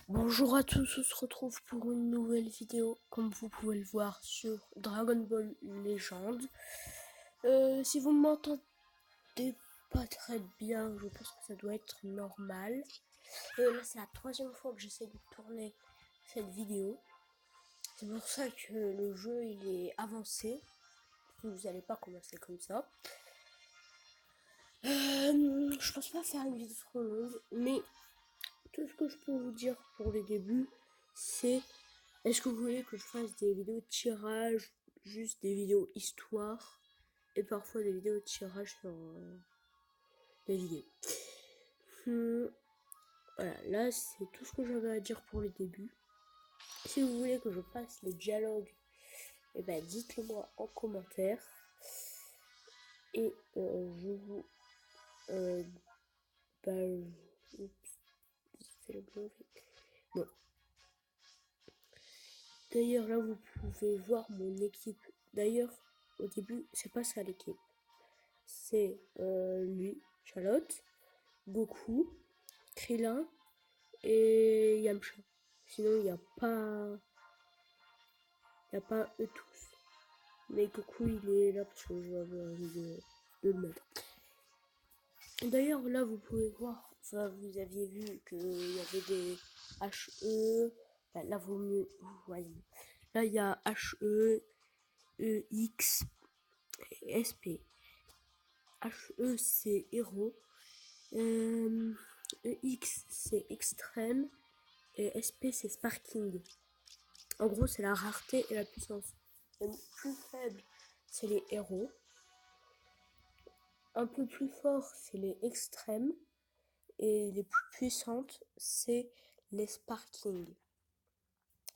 Bonjour à tous, on se retrouve pour une nouvelle vidéo, comme vous pouvez le voir sur Dragon Ball Legend. Si vous m'entendez pas très bien, je pense que ça doit être normal. Là, c'est la troisième fois que j'essaie de tourner cette vidéo. C'est pour ça que le jeu il est avancé. Vous n'allez pas commencer comme ça. Je pense pas faire une vidéo trop longue, mais tout ce que je peux vous dire pour les débuts, c'est: est-ce que vous voulez que je fasse des vidéos de tirage, juste des vidéos histoire, et parfois des vidéos de tirage sur des vidéos. Voilà, là c'est tout ce que j'avais à dire pour les débuts. Si vous voulez que je fasse les dialogues, et ben dites-le moi en commentaire. Et je vous... c'est le bon. D'ailleurs, là, vous pouvez voir mon équipe. D'ailleurs, au début, c'est pas ça l'équipe. C'est lui, Charlotte, Goku, Krillin et Yamcha. Sinon, il n'y a pas... Il n'y a pas eux tous. Mais Goku, il est là parce que j'avais envie de le mettre. D'ailleurs, là, vous pouvez voir, enfin, vous aviez vu qu'il y avait des HE. Enfin, là, vous voyez. Là, il y a HE, EX et SP. HE, c'est héros. EX, c'est extrême. Et SP, c'est sparking. En gros, c'est la rareté et la puissance. Les plus faibles, c'est les héros. Un peu plus fort, c'est les extrêmes. Et les plus puissantes, c'est les sparking.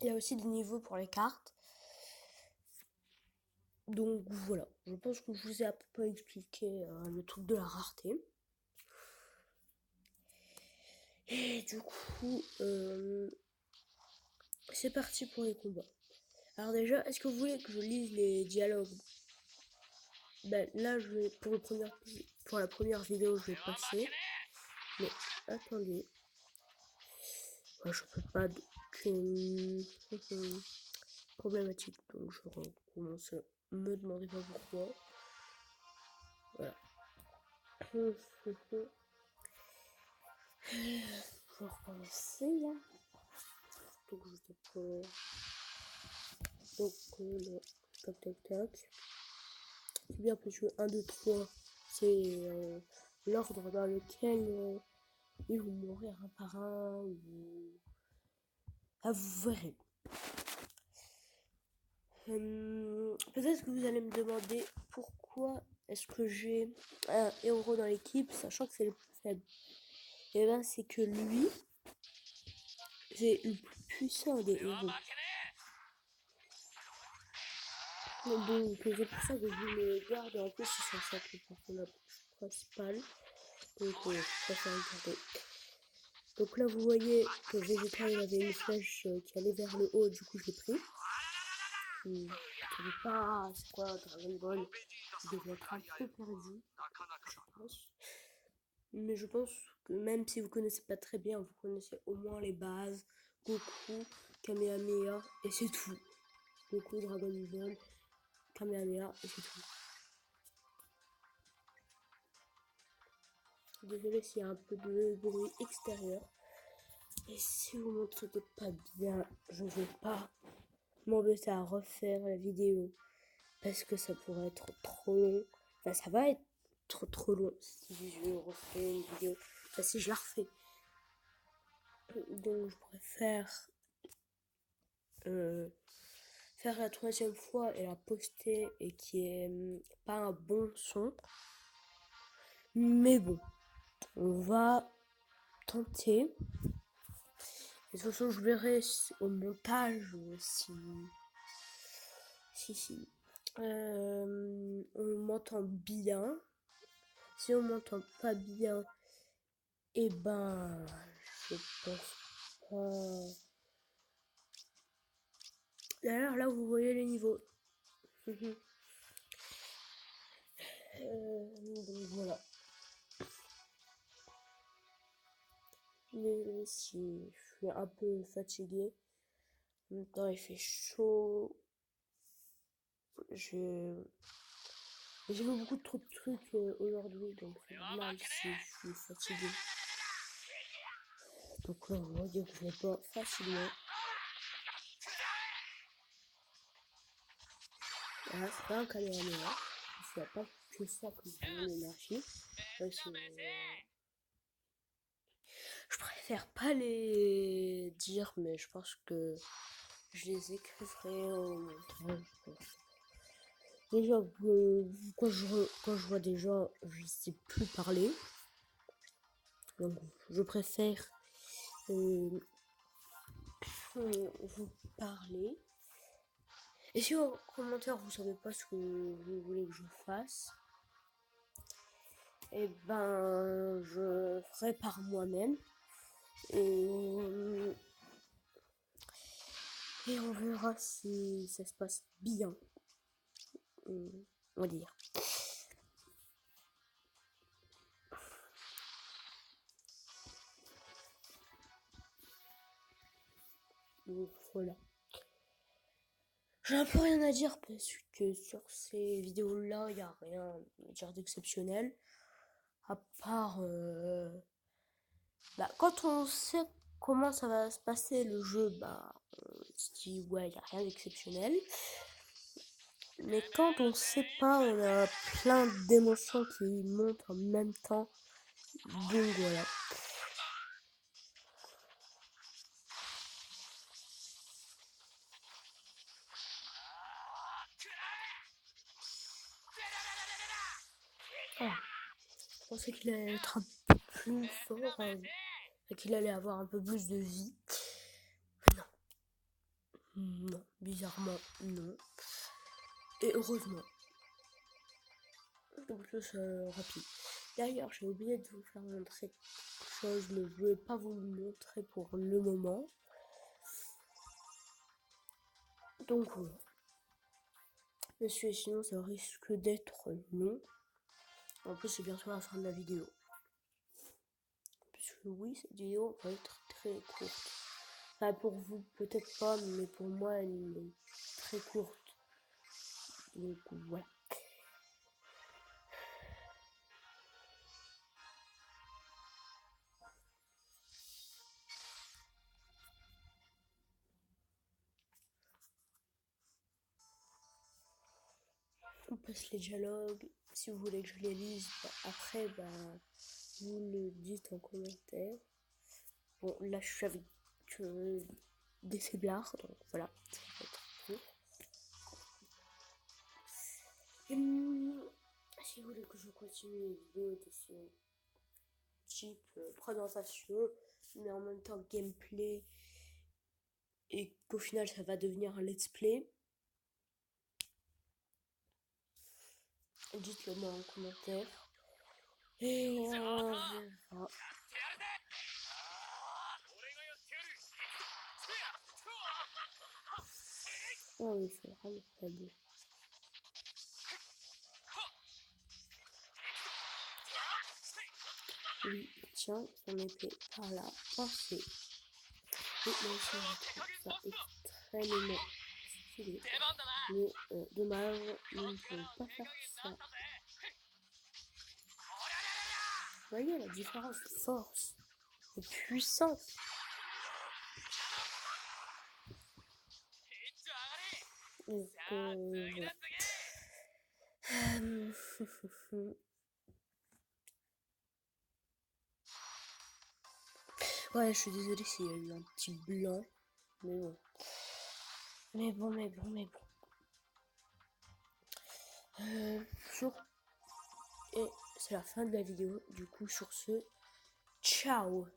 Il y a aussi des niveaux pour les cartes. Donc voilà, je pense que je vous ai à peu près expliqué le truc de la rareté. Et du coup, c'est parti pour les combats. Alors déjà, est-ce que vous voulez que je lise les dialogues? Ben là, je vais pour la première vidéo, je vais passer. Mais attendez, moi, je peux pas problématique, donc je recommence. Me demandez pas pourquoi. Voilà. Je vais recommencer là. Donc je tape. Donc tac tac tac. C'est bien parce que 1, 2, 3, c'est l'ordre dans lequel ils vont mourir un par un. Ah, vous verrez. Peut-être que vous allez me demander pourquoi est-ce que j'ai un héros dans l'équipe, sachant que c'est le plus faible. Et ben c'est que lui, c'est le plus puissant des héros. Donc c'est pour ça que je le garde, et en plus c'est censé être le personnage principal. Donc je préfère le garder. Donc là vous voyez que Vegeta il avait une flèche qui allait vers le haut, du coup je l'ai pris. Je ne savais pas c'est quoi Dragon Ball. Je devais être un peu perdu, je pense. Mais je pense que même si vous connaissez pas très bien, vous connaissez au moins les bases. Goku, Kamehameha, et c'est tout. Goku, Dragon Ball, Kamehameha, et c'est tout. Désolé s'il y a un peu de bruit extérieur. Et si vous m'entendez pas bien, je vais pas m'embêter à refaire la vidéo. Parce que ça pourrait être trop long. Enfin, ça va être trop long si je refais une vidéo. Enfin, si je la refais. Donc, je préfère faire la troisième fois et la poster et qui est pas un bon son. Mais bon, on va tenter. Et de toute façon, je verrai au montage si on m'entend bien. Si on m'entend pas bien, et ben, je pense pas. D'ailleurs, là, vous voyez les niveaux. Donc voilà. même si je suis un peu fatiguée. En même temps, il fait chaud. J'ai fait beaucoup trop de trucs aujourd'hui, donc c'est normal si je suis fatiguée. Donc là, on va dire que je vais pas facilement. Voilà, c'est pas un Kamehameha. Il n'y a pas que ça comme mon énergie. Je préfère pas les dire, mais je pense que je les écrirai au montage. Déjà, quand je vois des gens, je sais plus parler. Donc, je préfère vous parler. Et si en commentaire vous savez pas ce que vous voulez que je fasse, et ben je ferai par moi-même. Et on verra si ça se passe bien. On va dire. Donc voilà. J'ai un peu rien à dire parce que sur ces vidéos-là, il n'y a rien à dire d'exceptionnel. À part... quand on sait comment ça va se passer le jeu, on se dit ouais, il n'y a rien d'exceptionnel. Mais quand on sait pas, on a plein d'émotions qui montent en même temps. Donc voilà. Ah, je pensais qu'il allait être un peu plus fort et qu'il allait avoir un peu plus de vie. Non. Non, bizarrement, non. Et heureusement. Donc c'est rapide. D'ailleurs, j'ai oublié de vous faire montrer quelque chose, mais je ne vais pas vous le montrer pour le moment. Donc voilà. Monsieur, sinon ça risque d'être long. En plus, c'est bientôt la fin de la vidéo. Puisque oui, cette vidéo va être très courte. Enfin, pour vous, peut-être pas, mais pour moi, elle est très courte. Donc voilà. On passe les dialogues. Si vous voulez que je les lise, après, vous le dites en commentaire. Bon, là, je suis avec des faiblards, donc voilà, ça va être court. Si vous voulez que je continue les vidéos de ce type présentation, mais en même temps gameplay, et qu'au final ça va devenir un let's play, dites-le moi en commentaire. Et on verra. Oh oui, c'est vraiment faible. Oui, tiens son épée par là, parfait. Et moi aussi je trouve ça extrêmement stylé. Mais dommage, nous ne pouvons pas faire ça. Vous voyez la différence de force, de puissance. Donc, voilà. Ouais, je suis désolée s'il y a eu un petit blanc. Mais bon. Mais bon. Et c'est la fin de la vidéo. Du coup, sur ce, ciao!